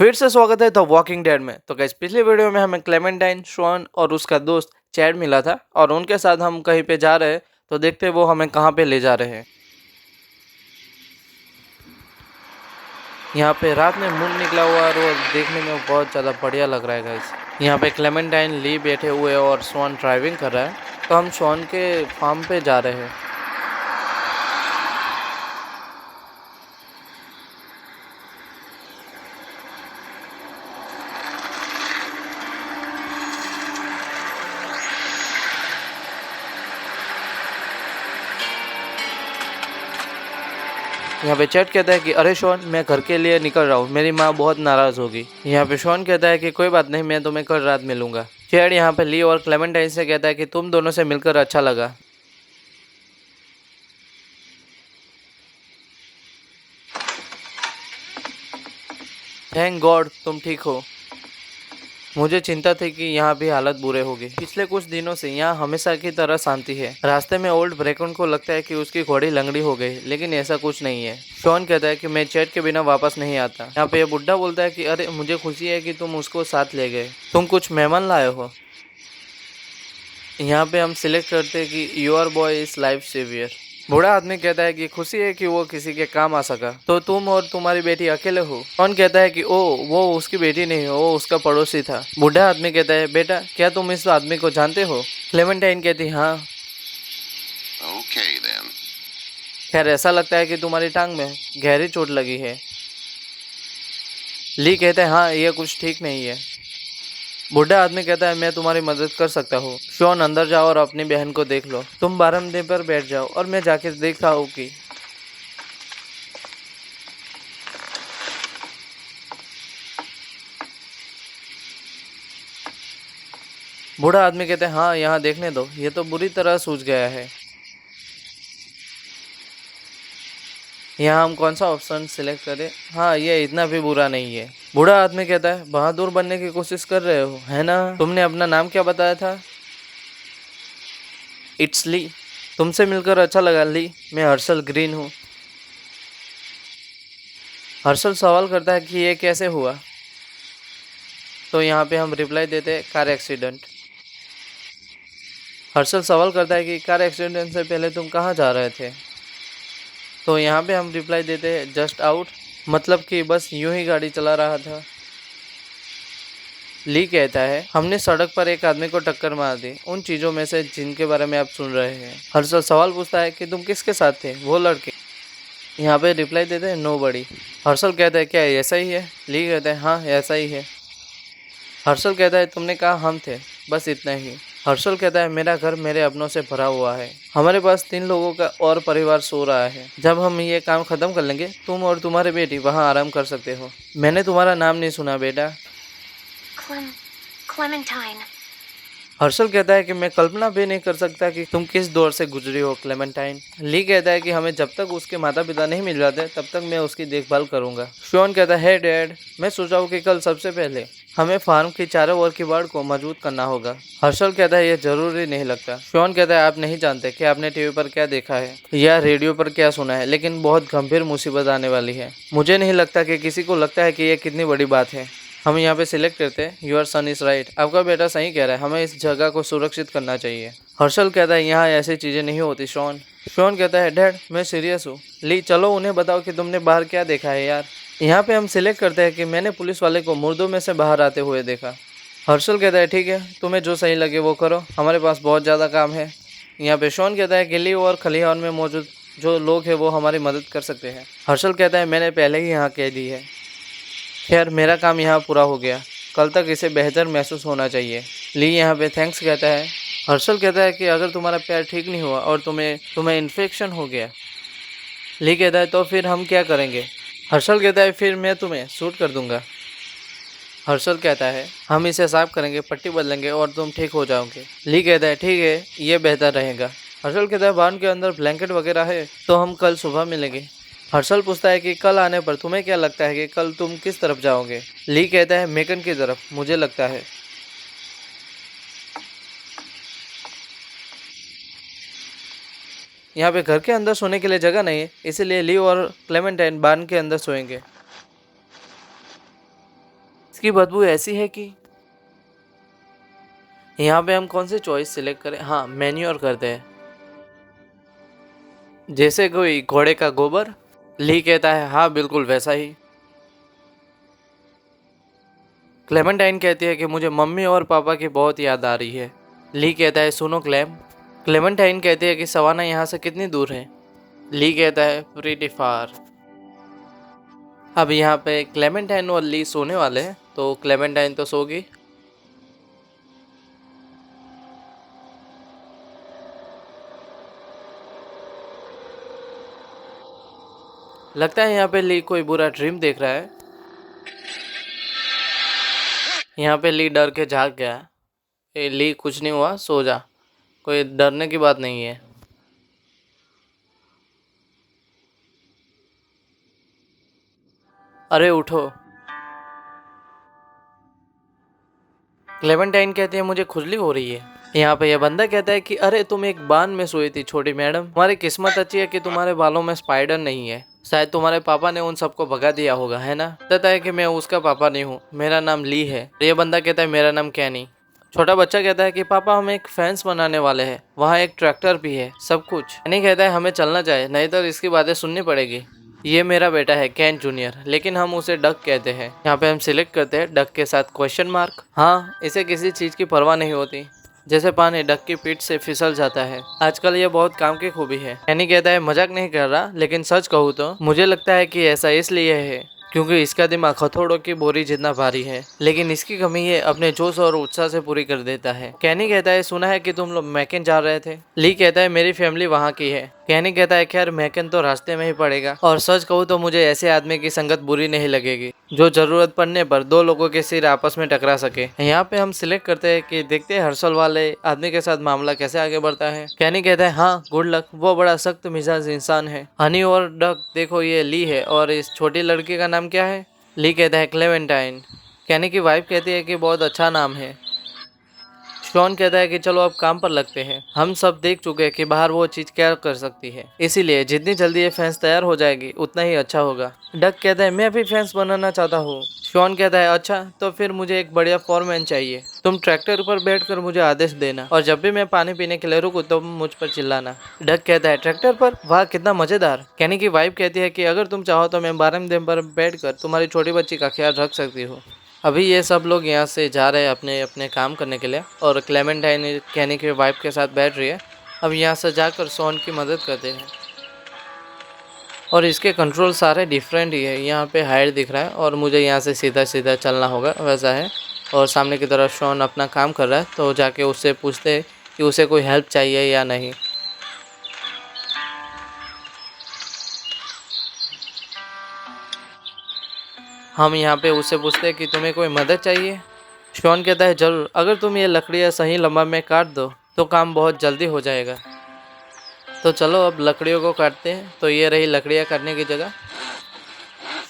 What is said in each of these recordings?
फिर से स्वागत है द वॉकिंग डेड में। तो गाइस पिछली वीडियो में हमें क्लेमेंटाइन, शॉन और उसका दोस्त चैड मिला था और उनके साथ हम कहीं पे जा रहे हैं। तो देखते हैं वो हमें कहाँ पे ले जा रहे हैं। यहाँ पे रात में मून निकला हुआ है और देखने में बहुत ज़्यादा बढ़िया लग रहा है गाइस। यहाँ पे क्लेमेंटाइन ली बैठे हुए और शॉन ड्राइविंग कर रहा है। तो हम शॉन के फार्म पे जा रहे हैं। यहाँ पे चैट कहता है कि अरे शॉन, मैं घर के लिए निकल रहा हूँ, मेरी माँ बहुत नाराज़ होगी। यहाँ पे शॉन कहता है कि कोई बात नहीं, मैं तुम्हें कल रात मिलूंगा। चैट यहाँ पे ली और क्लेमेंटाइन से कहता है कि तुम दोनों से मिलकर अच्छा लगा। थैंक गॉड तुम ठीक हो। मुझे चिंता थी कि यहाँ भी हालत बुरे होगी। पिछले कुछ दिनों से यहाँ हमेशा की तरह शांति है। रास्ते में ओल्ड ब्रेकन को लगता है कि उसकी घोड़ी लंगड़ी हो गई, लेकिन ऐसा कुछ नहीं है। शॉन कहता है कि मैं चैट के बिना वापस नहीं आता। यहाँ पे ये बुढ़ा बोलता है कि अरे मुझे खुशी है कि तुम उसको साथ ले गए। तुम कुछ मेहमान लाए हो। यहाँ पे हम सिलेक्ट करते हैं कि your boy is life saviour. बूढ़ा आदमी कहता है कि खुशी है कि वो किसी के काम आ सका। तो तुम और तुम्हारी बेटी अकेले हो। कौन कहता है कि ओ वो उसकी बेटी नहीं, वो उसका पड़ोसी था। बूढ़ा आदमी कहता है बेटा क्या तुम इस आदमी को जानते हो। क्लेमेंटाइन कहती हाँ। Okay then. खैर ऐसा लगता है कि तुम्हारी टांग में गहरी चोट लगी है। ली कहते हैं हाँ ये कुछ ठीक नहीं है। बूढ़ा आदमी कहता है मैं तुम्हारी मदद कर सकता हूँ। शॉन अंदर जाओ और अपनी बहन को देख लो। तुम बारामदे पर बैठ जाओ और मैं जाके देखता हूँ कि बूढ़ा आदमी कहते हैं हाँ यहाँ देखने दो, ये तो बुरी तरह सूज गया है। यहाँ हम कौन सा ऑप्शन सिलेक्ट करें। हाँ ये इतना भी बुरा नहीं है। बूढ़ा आदमी कहता है बहादुर बनने की कोशिश कर रहे हो है ना। तुमने अपना नाम क्या बताया था। इट्स ली। तुमसे मिलकर अच्छा लगा ली, मैं हर्षल ग्रीन हूँ। हर्षल सवाल करता है कि ये कैसे हुआ। तो यहाँ पे हम रिप्लाई देते हैं कार एक्सीडेंट। हर्षल सवाल करता है कि कार एक्सीडेंट से पहले तुम कहाँ जा रहे थे। तो यहाँ पे हम रिप्लाई देते हैं जस्ट आउट, मतलब कि बस यूं ही गाड़ी चला रहा था। ली कहता है हमने सड़क पर एक आदमी को टक्कर मार दी, उन चीज़ों में से जिनके बारे में आप सुन रहे हैं। हर्षल सवाल पूछता है कि तुम किसके साथ थे, वो लड़के। यहाँ पे रिप्लाई देते हैं नो बड़ी। हर्षल कहता है क्या ऐसा ही है। ली कहता है हाँ ऐसा ही है। हर्षल कहता है तुमने कहा हम थे, बस इतना ही। हर्षल कहता है मेरा घर मेरे अपनों से भरा हुआ है, हमारे पास 3 लोगों का और परिवार सो रहा है। जब हम ये काम खत्म कर लेंगे तुम और तुम्हारी बेटी वहाँ आराम कर सकते हो। मैंने तुम्हारा नाम नहीं सुना बेटा। Clementine. हर्षल कहता है कि मैं कल्पना भी नहीं कर सकता कि तुम किस दौर से गुजरी हो क्लेमेंटाइन। ली कहता है कि हमें जब तक उसके माता पिता नहीं मिल जाते तब तक मैं उसकी देखभाल करूंगा। शॉन कहता है डैड, मैं सोचा हूँ कि कल सबसे पहले हमें फार्म की चारों ओर की बाड़ को मजबूत करना होगा। हर्षल कहता है यह जरूरी नहीं लगता। शॉन कहता है आप नहीं जानते कि आपने टीवी पर क्या देखा है या रेडियो पर क्या सुना है, लेकिन बहुत गंभीर मुसीबत आने वाली है। मुझे नहीं लगता कि किसी को लगता है कि यह कितनी बड़ी बात है। हम यहाँ पे सिलेक्ट करते हैं योर सन इज राइट, आपका बेटा सही कह रहा है, हमें इस जगह को सुरक्षित करना चाहिए। हर्षल कहता है यहाँ ऐसी चीज़ें नहीं होती शॉन। शॉन कहता है डैड मैं सीरियस हूँ। ली चलो उन्हें बताओ कि तुमने बाहर क्या देखा है यार। यहाँ पे हम सिलेक्ट करते हैं कि मैंने पुलिस वाले को मुर्दों में से बाहर आते हुए देखा। हर्षल कहता है ठीक है, तुम्हें जो सही लगे वो करो, हमारे पास बहुत ज़्यादा काम है। यहाँ पे शॉन कहता है कि ली और खलिहान में मौजूद जो लोग हैं वो हमारी मदद कर सकते हैं। हर्षल कहता है मैंने पहले ही यहाँ कह दी है। खैर मेरा काम यहाँ पूरा हो गया, कल तक इसे बेहतर महसूस होना चाहिए। ली यहाँ पे थैंक्स कहता है। हर्षल कहता है कि अगर तुम्हारा पैर ठीक नहीं हुआ और तुम्हें इन्फेक्शन हो गया। ली कहता है तो फिर हम क्या करेंगे। हर्षल कहता है फिर मैं तुम्हें सूट कर दूंगा। हर्षल कहता है हम इसे साफ करेंगे, पट्टी बदलेंगे और तुम ठीक हो जाओगे। ली कहता है ठीक है ये बेहतर रहेगा। हर्षल कहता है बांध के अंदर ब्लैंकेट वगैरह है तो हम कल सुबह मिलेंगे। हर्षल पूछता है कि कल आने पर तुम्हें क्या लगता है कि कल तुम किस तरफ जाओगे। ली कहता है मेकन की तरफ, मुझे लगता है। यहाँ पे घर के अंदर सोने के लिए जगह नहीं है, इसीलिए ली और क्लेमेंटाइन बार्न के अंदर सोएंगे। इसकी बदबू ऐसी है कि यहाँ पे हम कौन सी चॉइस सिलेक्ट करें? हाँ, मैन्योर करते हैं। जैसे कोई घोड़े का गोबर। ली कहता है हाँ बिल्कुल वैसा ही। क्लेमेंटाइन कहती है कि मुझे मम्मी और पापा की बहुत याद आ रही है। ली कहता है सुनो क्लेम। क्लेमेंटाइन कहती है कि सवाना यहाँ से कितनी दूर है? ली कहता है प्रीटी फार। अब यहाँ पे क्लेमेंटाइन और ली सोने वाले हैं, तो क्लेमेंटाइन तो सो गई। लगता है यहाँ पे ली कोई बुरा ड्रीम देख रहा है। यहाँ पे ली डर के जाग गया। ए ली कुछ नहीं हुआ, सो जा, कोई डरने की बात नहीं है। अरे उठो। क्लेमेंटाइन कहती है मुझे खुजली हो रही है। यहाँ पे यह बंदा कहता है कि अरे तुम एक बांध में सोई थी छोटी मैडम, तुम्हारी किस्मत अच्छी है कि तुम्हारे बालों में स्पाइडर नहीं है, शायद तुम्हारे पापा ने उन सबको भगा दिया होगा, है ना? कहता है कि मैं उसका पापा नहीं हूँ, मेरा नाम ली है। ये बंदा कहता है मेरा नाम कैनी। छोटा बच्चा कहता है कि पापा हम एक फेंस बनाने वाले हैं, वहाँ एक ट्रैक्टर भी है, सब कुछ। कैनी कहता है हमें चलना चाहिए, नहीं तो इसकी बातें सुननी पड़ेगी। ये मेरा बेटा है कैन जूनियर, लेकिन हम उसे डक कहते हैं। यहाँ पे हम सिलेक्ट करते हैं डक के साथ क्वेश्चन मार्क। हाँ, इसे किसी चीज की परवाह नहीं होती, जैसे पानी डक की पीठ से फिसल जाता है। आजकल ये बहुत काम की खूबी है। कैनी कहता है मजाक नहीं कर रहा, लेकिन सच कहूँ तो मुझे लगता है कि ऐसा इसलिए है क्योंकि इसका दिमाग हथौड़ों की बोरी जितना भारी है, लेकिन इसकी कमी ये अपने जोश और उत्साह से पूरी कर देता है। कैनी कहता है सुना है कि तुम लोग मैकेन जा रहे थे। ली कहता है मेरी फैमिली वहाँ की है। कैनी कहता है खैर मैकेन तो रास्ते में ही पड़ेगा, और सच कहूँ तो मुझे ऐसे आदमी की संगत बुरी नहीं लगेगी जो जरूरत पड़ने पर दो लोगों के सिर आपस में टकरा सके। यहाँ पे हम सिलेक्ट करते हैं कि देखते हैं हर्षल वाले आदमी के साथ मामला कैसे आगे बढ़ता है। कैनी कहता है हाँ गुड लक, वो बड़ा सख्त मिजाज इंसान है। हनी और डक देखो ये ली है, और इस छोटी लड़की का नाम क्या है? ली कहता है क्लेमेंटाइन। कैनी की वाइफ कहती है कि बहुत अच्छा नाम है। शॉन कहता है कि चलो अब काम पर लगते हैं, हम सब देख चुके हैं कि बाहर वो चीज क्या कर सकती है, इसीलिए जितनी जल्दी ये फेंस तैयार हो जाएगी उतना ही अच्छा होगा। डक कहता है मैं भी फेंस बनाना चाहता हूँ। शॉन कहता है अच्छा तो फिर मुझे एक बढ़िया फॉरमैन चाहिए, तुम ट्रैक्टर पर बैठकर मुझे आदेश देना, और जब भी मैं पानी पीने के लिए रुकूं तो मुझ पर चिल्लाना। डक कहता है ट्रैक्टर पर, वाह कितना मजेदार। कैनी की वाइफ कहती है कि अगर तुम चाहो तो मैं बारहवें पर बैठकर तुम्हारी छोटी बच्ची का ख्याल रख सकती हूँ। अभी ये सब लोग यहाँ से जा रहे हैं अपने अपने काम करने के लिए, और क्लेमेंटाइन कैनी की वाइफ के साथ बैठ रही है। अब यहाँ से जाकर शॉन की मदद करते हैं, और इसके कंट्रोल सारे डिफरेंट ही है। यहाँ पे हाइट दिख रहा है और मुझे यहाँ से सीधा सीधा चलना होगा, वैसा है। और सामने की तरफ शॉन अपना काम कर रहा है, तो जाके उससे पूछते हैं कि उसे कोई हेल्प चाहिए या नहीं। हम यहाँ पे उससे पूछते हैं कि तुम्हें कोई मदद चाहिए। शॉन कहता है जरूर, अगर तुम ये लकड़ियाँ सही लंबा में काट दो तो काम बहुत जल्दी हो जाएगा। तो चलो अब लकड़ियों को काटते हैं। तो ये रही लकड़ियाँ काटने की जगह।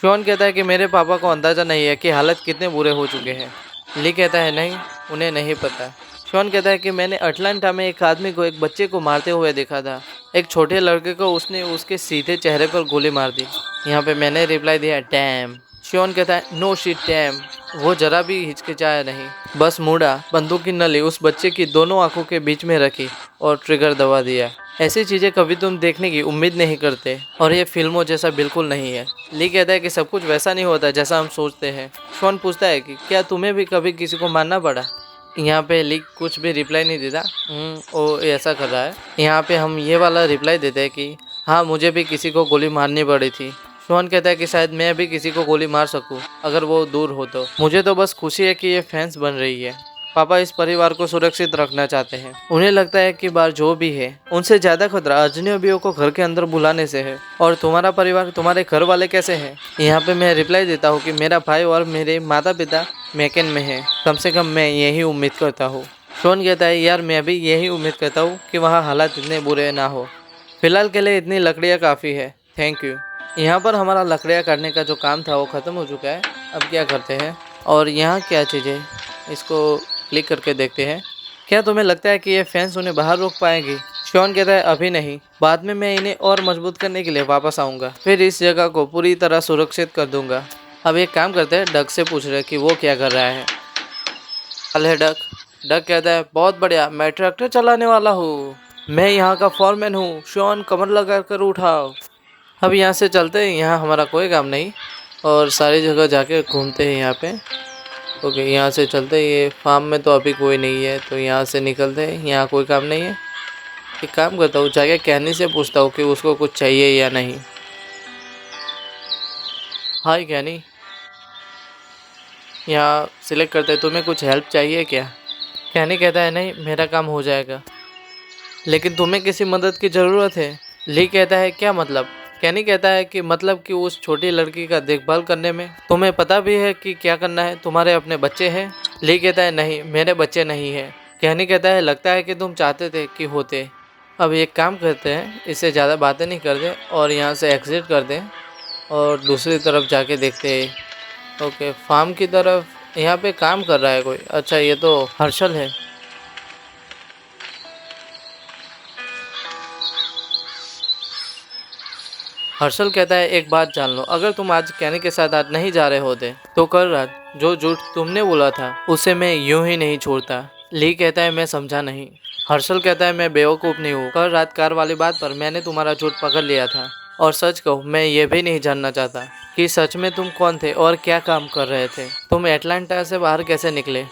शॉन कहता है कि मेरे पापा को अंदाज़ा नहीं है कि हालत कितने बुरे हो चुके हैं। ली कहता है नहीं, उन्हें नहीं पता। शॉन कहता है कि मैंने अटलांटा में एक आदमी को एक बच्चे को मारते हुए देखा था, एक छोटे लड़के को उसने उसके सीधे चेहरे पर गोली मार दी। यहाँ पे मैंने रिप्लाई दिया डैम। शॉन कहता है नो शिट डैम। वो जरा भी हिचकिचाया नहीं, बस मुड़ा, बंदूक की नली उस बच्चे की दोनों आंखों के बीच में रखी और ट्रिगर दबा दिया। ऐसी चीजें कभी तुम देखने की उम्मीद नहीं करते, और ये फिल्मों जैसा बिल्कुल नहीं है। ली कहता है कि सब कुछ वैसा नहीं होता जैसा हम सोचते हैं। शॉन पूछता है कि क्या तुम्हें भी कभी किसी को मारना पड़ा? यहाँ पे ली कुछ भी रिप्लाई नहीं देता, वो ऐसा कर रहा है। यहाँ पे हम ये वाला रिप्लाई देते हैं कि हाँ मुझे भी किसी को गोली मारनी पड़ी थी। शॉन कहता है कि शायद मैं भी किसी को गोली मार सकूं अगर वो दूर हो तो। मुझे तो बस खुशी है कि ये फैंस बन रही है। पापा इस परिवार को सुरक्षित रखना चाहते हैं। उन्हें लगता है कि बाहर जो भी है उनसे ज्यादा खतरा अजनबियों को घर के अंदर बुलाने से है। और तुम्हारा परिवार, तुम्हारे घर वाले कैसे हैं? यहाँ पे मैं रिप्लाई देता हूँ कि मेरा भाई और मेरे माता पिता मैकेन में है, कम से कम मैं यही उम्मीद करता हूँ। शॉन कहता है यार मैं भी यही उम्मीद करता हूँ कि वहाँ हालात इतने बुरे ना हो। फिलहाल के लिए इतनी लकड़ियाँ काफ़ी है, थैंक यू। यहाँ पर हमारा लकड़ियाँ काटने का जो काम था वो ख़त्म हो चुका है। अब क्या करते हैं, और यहाँ क्या चीज़ है, इसको क्लिक करके देखते हैं। क्या तुम्हें लगता है कि ये फैंस उन्हें बाहर रोक पाएंगी? शॉन कहता है अभी नहीं, बाद में मैं इन्हें और मजबूत करने के लिए वापस आऊँगा, फिर इस जगह को पूरी तरह सुरक्षित कर दूँगा। अब एक काम करते हैं, डक से पूछ रहे हैं कि वो क्या कर रहा है। हाल है डक। डक कहता है बहुत बढ़िया, मैं ट्रैक्टर चलाने वाला हूँ। मैं यहाँ का फॉरमैन हूँ। शॉन कमर लगा कर उठाओ। अब यहाँ से चलते हैं, यहाँ हमारा कोई काम नहीं और सारी जगह जाके घूमते हैं यहाँ पे। ओके, यहाँ से चलते हैं। ये फार्म में तो अभी कोई नहीं है तो यहाँ से निकलते हैं, यहाँ कोई काम नहीं है। एक काम करता हूँ, जाके कहनी से पूछता हूँ कि उसको कुछ चाहिए या नहीं। हाय कैनी, यहाँ सिलेक्ट करते हैं, तुम्हें कुछ हेल्प चाहिए क्या? कैनी कहता है नहीं, मेरा काम हो जाएगा, लेकिन तुम्हें किसी मदद की ज़रूरत है। ली कहता है क्या मतलब? कैनी कहता है कि मतलब कि उस छोटी लड़की का देखभाल करने में। तुम्हें पता भी है कि क्या करना है? तुम्हारे अपने बच्चे हैं? ली कहता है नहीं, मेरे बच्चे नहीं हैं। कैनी कहता है लगता है कि तुम चाहते थे कि होते। अब एक काम करते हैं, इससे ज़्यादा बातें नहीं करते और यहाँ से एग्ज़िट कर दें और दूसरी तरफ जाके देखते हैं। ओके, फार्म की तरफ यहाँ पे काम कर रहा है कोई। अच्छा, ये तो हर्षल है। हर्षल कहता है एक बात जान लो, अगर तुम आज कैनी के साथ आज नहीं जा रहे होते तो कल रात जो झूठ तुमने बोला था उसे मैं यूं ही नहीं छोड़ता। ली कहता है मैं समझा नहीं। हर्षल कहता है मैं बेवकूफ़ नहीं हूँ, कल रात कार वाली बात पर मैंने तुम्हारा झूठ पकड़ लिया था और सच कहूँ मैं ये भी नहीं जानना चाहता कि सच में तुम कौन थे और क्या काम कर रहे थे। तुम एटलांटा से बाहर कैसे निकले?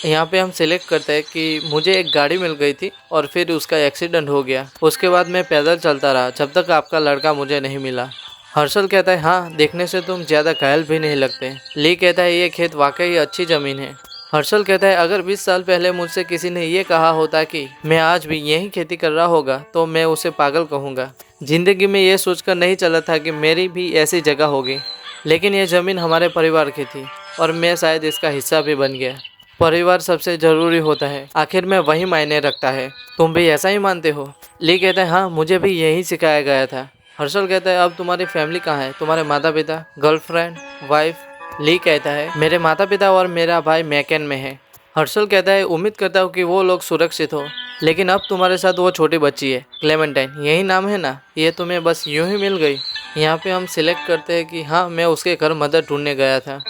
यहाँ पे हम सिलेक्ट करते हैं कि मुझे एक गाड़ी मिल गई थी और फिर उसका एक्सीडेंट हो गया। उसके बाद मैं पैदल चलता रहा जब तक आपका लड़का मुझे नहीं मिला। हर्षल कहता है हाँ, देखने से तुम ज़्यादा घायल भी नहीं लगते। ली कहता है ये खेत वाकई अच्छी ज़मीन है। हर्षल कहता है अगर 20 साल पहले मुझसे किसी ने ये कहा होता कि मैं आज भी यही खेती कर रहा होगा तो मैं उसे पागल कहूँगा। ज़िंदगी में ये सोचकर नहीं चला था कि मेरी भी ऐसी जगह होगी, लेकिन ये ज़मीन हमारे परिवार की थी और मैं शायद इसका हिस्सा भी बन गया। परिवार सबसे ज़रूरी होता है, आखिर में वही मायने रखता है। तुम भी ऐसा ही मानते हो? ली कहता है हाँ, मुझे भी यही सिखाया गया था। हर्षल कहता है अब तुम्हारी फैमिली कहाँ है? तुम्हारे माता पिता, गर्लफ्रेंड, वाइफ? ली कहता है मेरे माता पिता और मेरा भाई मैकेन में है। हर्षल कहता है उम्मीद करता हूँ कि वो लोग सुरक्षित हो, लेकिन अब तुम्हारे साथ वो छोटी बच्ची है, क्लेमेंटाइन, यही नाम है ना? ये तुम्हें बस यूं ही मिल गई? यहाँ पे हम सिलेक्ट करते हैं कि हाँ, मैं उसके घर मदद ढूंढने गया था।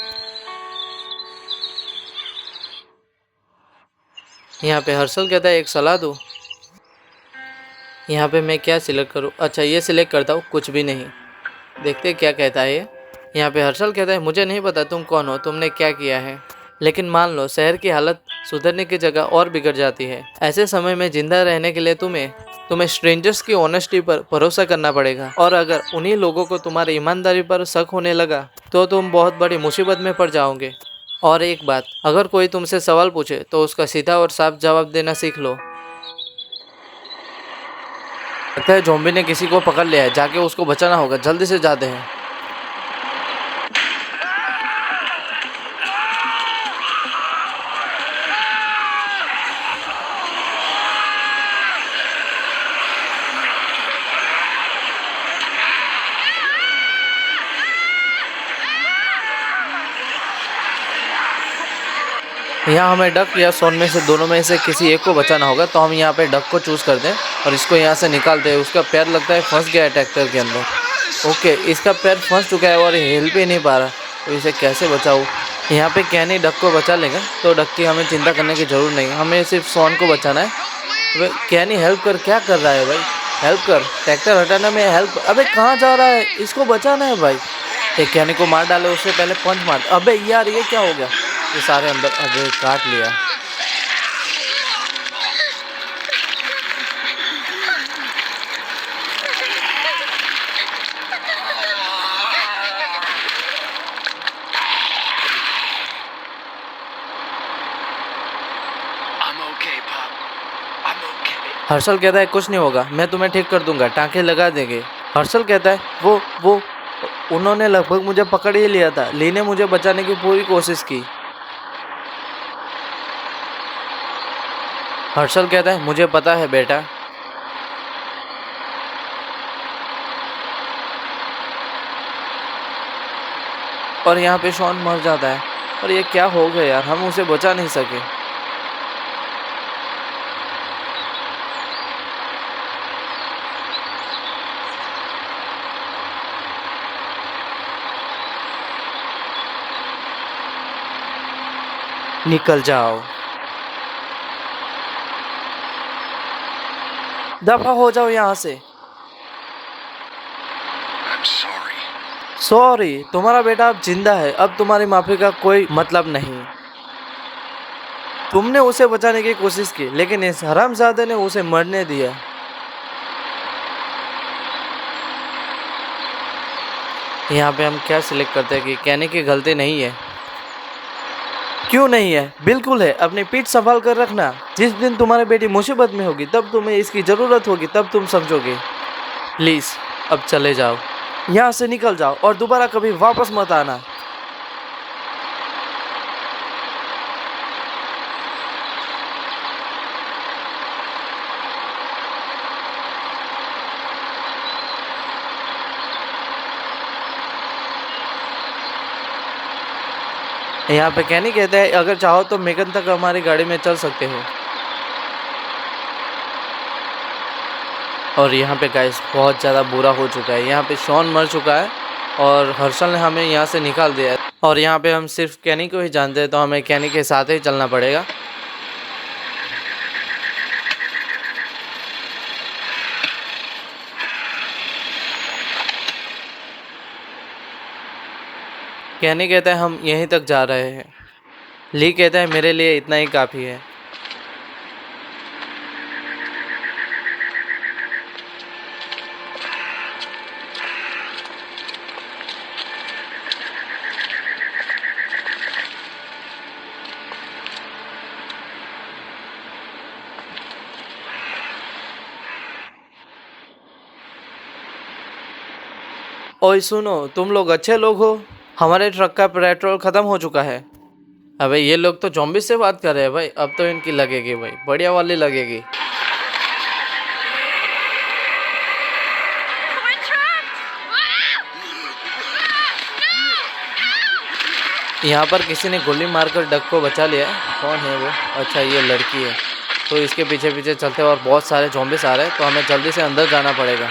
यहाँ पे हर्षल कहता है एक सलाह दूँ? यहाँ पे मैं क्या सिलेक्ट करूँ? अच्छा, ये सिलेक्ट करता हूँ, कुछ भी नहीं। देखते क्या कहता है ये। यहाँ पे हर्षल कहता है मुझे नहीं पता तुम कौन हो, तुमने क्या किया है, लेकिन मान लो शहर की हालत सुधरने की जगह और बिगड़ जाती है। ऐसे समय में जिंदा रहने के लिए तुम्हें स्ट्रेंजर्स की ऑनेस्टी पर भरोसा करना पड़ेगा, और अगर उन्हीं लोगों को तुम्हारी ईमानदारी पर शक होने लगा तो तुम बहुत बड़ी मुसीबत में पड़ जाओगे। और एक बात, अगर कोई तुमसे सवाल पूछे तो उसका सीधा और साफ जवाब देना सीख लो। लगता है ज़ॉम्बी ने किसी को पकड़ लिया है, जाके उसको बचाना होगा, जल्दी से जाते हैं। यहाँ हमें डक या सोन में से दोनों में से किसी एक को बचाना होगा, तो हम यहाँ पे डक को चूज़ करते हैं और इसको यहाँ से निकालते हैं। उसका पैर लगता है फंस गया है ट्रैक्टर के अंदर। ओके, इसका पैर फंस चुका है और हिल भी नहीं पा रहा, तो इसे कैसे बचाऊँ? यहाँ पे कैनी डक को बचा लेगा, तो डक की हमें चिंता करने की ज़रूरत नहीं, हमें सिर्फ सोन को बचाना है। अबे कैनी हेल्प कर, क्या कर रहा है भाई? हेल्प कर, ट्रैक्टर हटाने में हेल्प। अबे कहाँ जा रहा है? इसको बचाना है भाई। एक कैनी को मार डाले, उससे पहले पंच मार। अबे यार ये क्या हो गया? ये सारे अंदर, अबे काट लिया। I'm okay, Pop. I'm okay. Harshal कहता है कुछ नहीं होगा, मैं तुम्हें ठीक कर दूंगा, टाँके लगा देंगे। हर्षल कहता है वो उन्होंने लगभग मुझे पकड़ ही लिया था, ली ने मुझे बचाने की पूरी कोशिश की। हर्षल कहता है मुझे पता है बेटा। और यहाँ पे शॉन मर जाता है, और ये क्या हो गया यार, हम उसे बचा नहीं सके। निकल जाओ, दफा हो जाओ यहाँ से। I'm sorry. सॉरी, तुम्हारा बेटा अब जिंदा है, अब तुम्हारी माफी का कोई मतलब नहीं। तुमने उसे बचाने की कोशिश की, लेकिन इस हरामजादे ने उसे मरने दिया। यहाँ पे हम क्या सिलेक्ट करते हैं कि कहने की गलती नहीं है। क्यों नहीं है? बिल्कुल है। अपनी पीठ संभाल कर रखना। जिस दिन तुम्हारी बेटी मुसीबत में होगी, तब तुम्हें इसकी ज़रूरत होगी, तब तुम समझोगे। प्लीज़ अब चले जाओ, यहाँ से निकल जाओ और दोबारा कभी वापस मत आना। यहाँ पे कहनी कहता है, अगर चाहो तो मेगन तक हमारी गाड़ी में चल सकते हो। और यहाँ पे गाइस बहुत ज़्यादा बुरा हो चुका है। यहाँ पे शॉन मर चुका है और हर्षल ने हमें यहाँ से निकाल दिया है। और यहाँ पे हम सिर्फ कैनी को ही जानते हैं, तो हमें कैनी के साथ ही चलना पड़ेगा। कैनी कहता है हम यहीं तक जा रहे हैं। ली कहता है मेरे लिए इतना ही काफ़ी है। ओए सुनो, तुम लोग अच्छे लोग हो। हमारे ट्रक का पेट्रोल ख़त्म हो चुका है। अबे ये लोग तो ज़ॉम्बी से बात कर रहे हैं भाई। अब तो इनकी लगेगी भाई, बढ़िया वाली लगेगी। We're trapped! यहाँ पर किसी ने गोली मारकर डक को बचा लिया है। कौन है वो? अच्छा ये लड़की है। तो इसके पीछे पीछे चलते हैं और बहुत सारे ज़ॉम्बीस आ रहे हैं, तो हमें जल्दी से अंदर जाना पड़ेगा।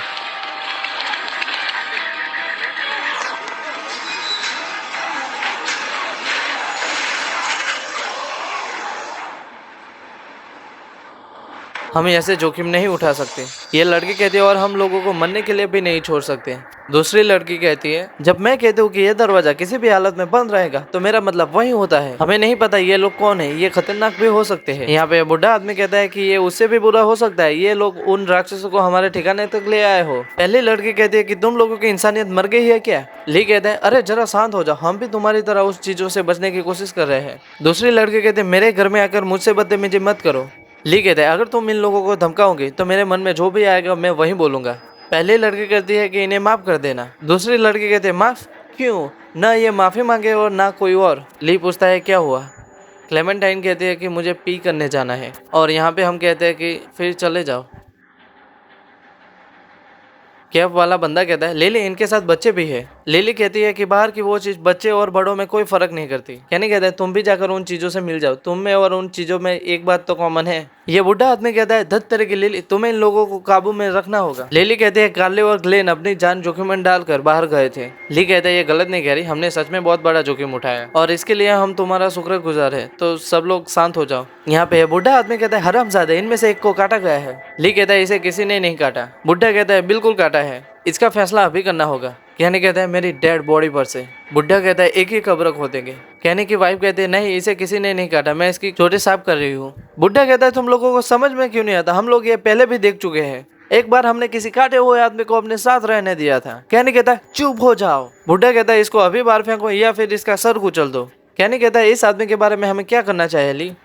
हम ऐसे जोखिम नहीं उठा सकते, ये लड़की कहती है, और हम लोगों को मरने के लिए भी नहीं छोड़ सकते। दूसरी लड़की कहती है, जब मैं कहती हूँ कि ये दरवाजा किसी भी हालत में बंद रहेगा, तो मेरा मतलब वही होता है। हमें नहीं पता ये लोग कौन है, ये खतरनाक भी हो सकते हैं। यहाँ पे बुढ़ा आदमी कहता है कि ये उससे भी बुरा हो सकता है, ये लोग उन राक्षसों को हमारे ठिकाने तक ले आए हो। पहली लड़की कहती है कि तुम लोगों की इंसानियत मर गई है क्या? ली कहता है, अरे जरा शांत हो जाओ, हम भी तुम्हारी तरह उस चीजों से बचने की कोशिश कर रहे हैं। दूसरी लड़की कहती है, मेरे घर में आकर मुझसे बदतमीजी मत करो। ली कहता है, अगर तुम इन लोगों को धमकाओगे तो मेरे मन में जो भी आएगा मैं वही बोलूंगा। पहली लड़की कहती है कि इन्हें माफ कर देना। दूसरी लड़की कहती है, माफ क्यों? ना ये माफी मांगे और ना कोई और। ली पूछता है क्या हुआ? क्लेमेंटाइन कहती है कि मुझे पी करने जाना है। और यहाँ पे हम कहते हैं कि फिर चले जाओ। कैब वाला बंदा कहता है, लिली इनके साथ बच्चे भी है। लिली कहती है कि बाहर की वो चीज बच्चे और बड़ों में कोई फर्क नहीं करती। कहने कहता है, तुम भी जाकर उन चीजों से मिल जाओ, तुम में और उन चीजों में एक बात तो कॉमन है। ये बुढ़ा आदमी कहता है, धत तरह की लिली, तुम्हें इन लोगों को काबू में रखना होगा। लिली कहती है, कार्ले और ग्लेन अपनी जान जोखिम में डालकर बाहर गए थे। ली कहता है, ये गलत नहीं कह रही, हमने सच में बहुत बड़ा जोखिम उठाया और इसके लिए हम तुम्हारा शुक्रगुजार है, तो सब लोग शांत हो जाओ। यहाँ पे बुढ़ा आदमी कहता है, हरामजादे, इनमें से एक को काटा गया है। ली कहता है, इसे किसी ने नहीं काटा। बुढ़ा कहता है, बिल्कुल काटा है, इसका फैसला अभी करना होगा। कहने कहता है, मेरी डेड बॉडी पर से। बुढ़ा कहता है, एक ही कब्र खोदेंगे। कहने की वाइफ कहते हैं, नहीं, इसे किसी ने नहीं काटा, मैं इसकी चोटी साफ कर रही हूँ। बुढ़ा कहता है, तुम लोगों को समझ में क्यों नहीं आता? हम लोग ये पहले भी देख चुके हैं। एक बार हमने किसी काटे हुए आदमी को अपने साथ रहने दिया था। कहने कहता है, चुप हो जाओ। बुढ़ा कहता है, इसको अभी बाहर फेंको या फिर इसका सर कुचल दो। कहने कहता है, इस आदमी के बारे में हमें क्या करना चाहिए?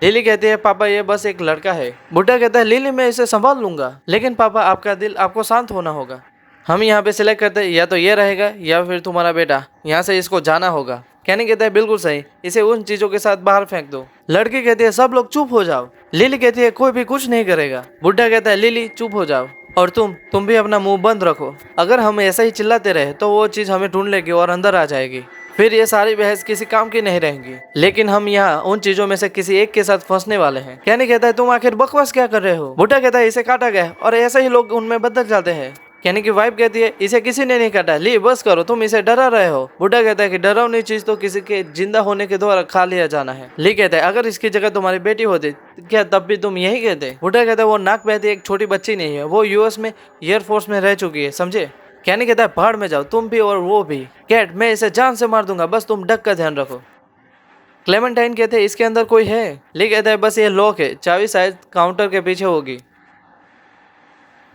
लिली कहती है, पापा ये बस एक लड़का है। बुढ़ा कहता है, लिली मैं इसे संभाल लूंगा, लेकिन पापा आपका दिल, आपको शांत होना होगा। हम यहाँ पे सिलेक्ट करते हैं, या तो ये रहेगा या फिर तुम्हारा बेटा। यहाँ से इसको जाना होगा। कहने कहता है, बिल्कुल सही, इसे उन चीजों के साथ बाहर फेंक दो। लड़की कहती है, सब लोग चुप हो जाओ। लिली कहती है, कोई भी कुछ नहीं करेगा। बुढ़ा कहता है, लिली चुप हो जाओ, और तुम भी अपना मुंह बंद रखो। अगर हम ऐसा ही चिल्लाते रहे तो वो चीज हमें ढूंढ लेगी और अंदर आ जाएगी, फिर ये सारी बहस किसी काम की नहीं रहेंगी। लेकिन हम यहाँ उन चीजों में से किसी एक के साथ फंसने वाले हैं। कहने कहता है, तुम आखिर बकवास क्या कर रहे हो? बुढ़ा कहता है, इसे काटा गया और ऐसे ही लोग उनमें बदल जाते हैं। कहने की वाइफ कहती है इसे किसी ने नहीं काटा, ली बस करो, तुम इसे डरा रहे हो। बुड्ढा कहता है कि डरावनी चीज तो किसी के जिंदा होने के द्वारा खा लिया जाना है। ली कहता है अगर इसकी जगह तुम्हारी बेटी होती क्या तब भी तुम यही कहते। बुड्ढा कहता है वो नाक बहती एक छोटी बच्ची नहीं है, वो यूएस में एयरफोर्स में रह चुकी है, समझे। कहने कहता है पहाड़ में जाओ तुम भी और वो भी। कैट मैं इसे जान से मार दूंगा, बस तुम डक का ध्यान रखो। क्लेमेंटाइन कहते हैं इसके अंदर कोई है। ली कहता है बस ये लॉक है, चाबी शायद काउंटर के पीछे होगी।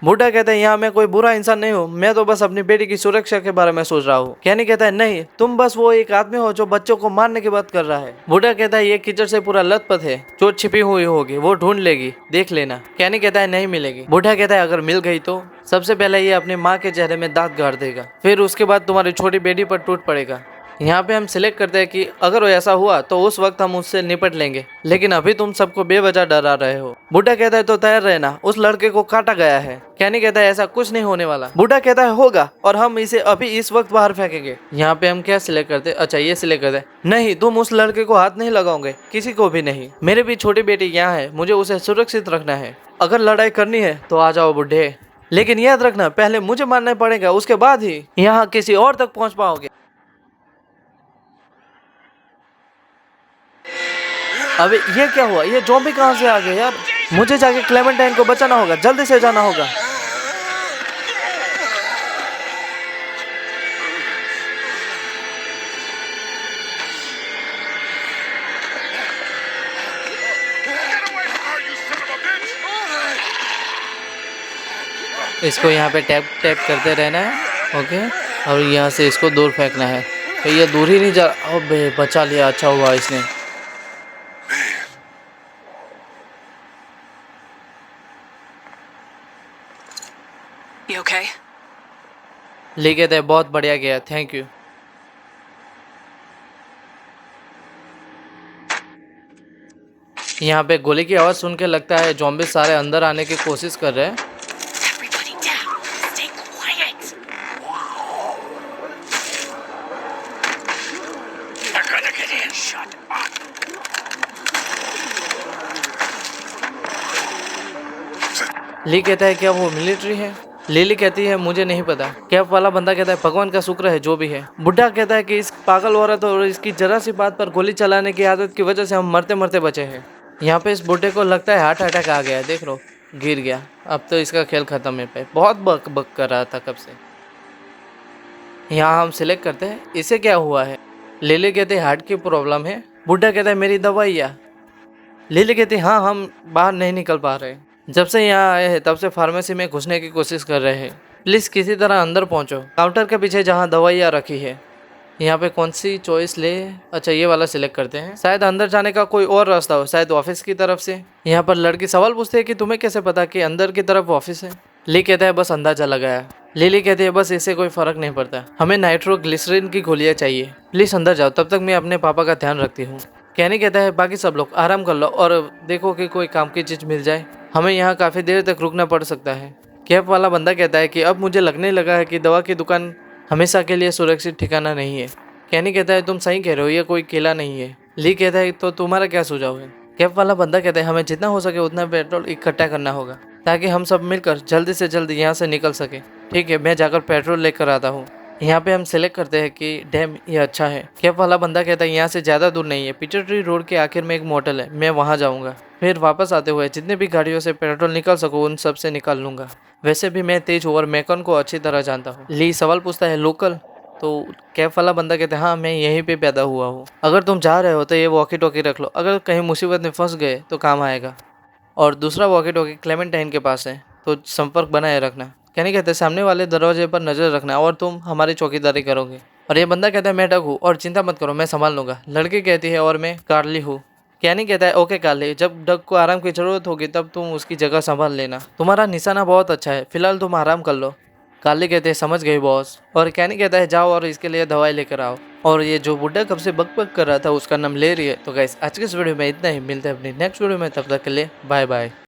बुड्ढा कहता है यहाँ मैं कोई बुरा इंसान नहीं हूँ, मैं तो बस अपनी बेटी की सुरक्षा के बारे में सोच रहा हूँ। कहनी कहता है नहीं, तुम बस वो एक आदमी हो जो बच्चों को मारने की बात कर रहा है। बुड्ढा कहता है ये कीचड़ से पूरा लथपथ है, जो छिपी हुई होगी वो ढूंढ लेगी, देख लेना। कहनी कहता है नहीं मिलेगी। बुड्ढा कहता है अगर मिल गई तो सबसे पहले ये अपनी माँ के चेहरे में दांत गाड़ देगा, फिर उसके बाद तुम्हारी छोटी बेटी पर टूट पड़ेगा। यहाँ पे हम सिलेक्ट करते हैं कि अगर ऐसा हुआ तो उस वक्त हम उससे निपट लेंगे, लेकिन अभी तुम सबको बेवजह डरा रहे हो। बुड्ढा कहता है तो तैयार रहना, उस लड़के को काटा गया है। कहनी कहता है ऐसा कुछ नहीं होने वाला। बुड्ढा कहता है होगा, और हम इसे अभी इस वक्त बाहर फेंकेंगे। यहाँ पे हम क्या सिलेक्ट करते हैं, अच्छा ये सिलेक्ट करते हैं, नहीं तुम उस लड़के को हाथ नहीं लगाओगे, किसी को भी नहीं। मेरी भी छोटी बेटी यहाँ है, मुझे उसे सुरक्षित रखना है। अगर लड़ाई करनी है तो आ जाओ बुड्ढे, लेकिन याद रखना पहले मुझे मारना पड़ेगा, उसके बाद ही यहाँ किसी और तक पहुँच पाओगे। अबे ये क्या हुआ, ये ज़ॉम्बी कहाँ से आ गए यार। मुझे जाके क्लेमेंटाइन को बचाना होगा, जल्दी से जाना होगा। इसको यहाँ पे टैप टैप करते रहना है, ओके, और यहाँ से इसको दूर फेंकना है। तो ये दूर ही नहीं जा, अबे बचा लिया, अच्छा हुआ इसने। You okay? ले गए थे, बहुत बढ़िया गया, थैंक यू। यहाँ पे गोली की आवाज़ सुन के लगता है ज़ॉम्बी सारे अंदर आने की कोशिश कर रहे हैं। Everybody down. Stay quiet. They're gonna get in. Shut up. ली कहता है क्या वो मिलिट्री है। लिली कहती है मुझे नहीं पता। कैप वाला बंदा कहता है भगवान का शुक्र है जो भी है। बुड्ढा कहता है कि इस पागल औरत और इसकी जरा सी बात पर गोली चलाने की आदत की वजह से हम मरते मरते बचे हैं। यहाँ पे इस बुड्ढे को लगता है हार्ट अटैक आ गया है, देख लो गिर गया। अब तो इसका खेल खत्म है पे, बहुत बक बक कर रहा था कब से। यहाँ हम सिलेक्ट करते हैं इसे क्या हुआ है। लिली कहते हैं हार्ट की प्रॉब्लम है। बुड्ढा कहता है मेरी दवाइयाँ। लिली कहती है हाँ हम बाहर नहीं निकल पा रहे, जब से यहाँ आए हैं तब से फार्मेसी में घुसने की कोशिश कर रहे हैं, प्लीज़ किसी तरह अंदर पहुँचो। काउंटर के पीछे जहाँ दवाइयाँ रखी है। यहाँ पे कौन सी चॉइस ले, अच्छा ये वाला सिलेक्ट करते हैं। शायद अंदर जाने का कोई और रास्ता हो, शायद ऑफिस की तरफ से। यहाँ पर लड़की सवाल पूछती है कि तुम्हें कैसे पता कि अंदर की तरफ ऑफिस है। ली कहता है बस अंदाजा लगाया। लिली कहती है बस इससे कोई फर्क नहीं पड़ता, हमें नाइट्रोग्लिसरीन की गोलियाँ चाहिए, प्लीज़ अंदर जाओ, तब तक मैं अपने पापा का ध्यान रखती हूँ। कहने कहता है बाकी सब लोग आराम कर लो और देखो कि कोई काम की चीज़ मिल जाए, हमें यहाँ काफ़ी देर तक रुकना पड़ सकता है। कैब वाला बंदा कहता है कि अब मुझे लगने लगा है कि दवा की दुकान हमेशा के लिए सुरक्षित ठिकाना नहीं है। कहनी कहता है तुम सही कह रहे हो, ये कोई किला नहीं है। ली कहता है तो तुम्हारा क्या सुझाव है। कैब वाला बंदा कहता है हमें जितना हो सके उतना पेट्रोल इकट्ठा करना होगा ताकि हम सब मिलकर जल्दी से जल्द यहाँ से निकल सके। ठीक है मैं जाकर पेट्रोल लेकर आता हूँ। यहाँ पे हम सिलेक्ट करते हैं कि डैम ये अच्छा है। कैब वाला बंदा कहता है यहाँ से ज़्यादा दूर नहीं है, पिचरट्री रोड के आखिर में एक मोटल है, मैं वहाँ जाऊँगा। फिर वापस आते हुए जितने भी गाड़ियों से पेट्रोल निकल सकूँ उन सब से निकाल लूँगा। वैसे भी मैं तेज हूँ और मैकन को अच्छी तरह जानता हूँ। ली सवाल पूछता है लोकल, तो कैब वाला बंदा कहता है हाँ मैं यहीं पे पैदा हुआ हूँ। अगर तुम जा रहे हो तो ये वॉकी टॉकी रख लो, अगर कहीं मुसीबत में फंस गए तो काम आएगा। और दूसरा वॉकी टॉकी क्लेमेंटाइन के पास है, तो संपर्क बनाए रखना। कहने कहते सामने वाले दरवाजे पर नज़र रखना और तुम हमारी चौकीदारी करोगे। और ये बंदा कहता है मैं डग हूँ और चिंता मत करो मैं संभाल लूँगा। लड़की कहती है और मैं कार्ली हूँ। कहनी कहता है ओके कार्ली, जब डग को आराम की ज़रूरत होगी तब तुम उसकी जगह संभाल लेना, तुम्हारा निशाना बहुत अच्छा है, फिलहाल तुम आराम कर लो। कार्ली कहते हैं समझ गई बॉस। और कहनी कहता है जाओ और इसके लिए दवाई लेकर आओ। और ये जो बुड्ढा कब से बक बक कर रहा था उसका नाम लेरी है। तो गाइस आज के इस वीडियो में इतना ही, मिलते हैं अपनी नेक्स्ट वीडियो में, तब तक के लिए बाय बाय।